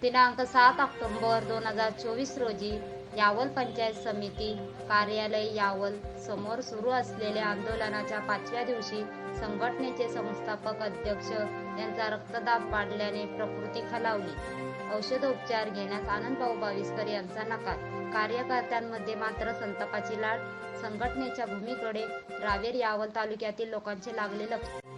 दिनांक 7 ऑक्टोबर 2024 रोजी यावल पंचायत समिती कार्यालय यावल समोर सुरू असलेल्या आंदोलनाच्या 5व्या दिवशी संघटनेचे संस्थापक अध्यक्ष यांचा रक्तदाब वाढल्याने प्रकृती खालावली. औषधोपचार घेण्यास आनंदभाऊ बाविस्कर यांचा नकार. कार्यकर्त्यांमध्ये मात्र संतापाची लाट. संघटनेच्या भूमीकडे रावेर यावल तालुक्यातील लोकांचे लागले लक्ष.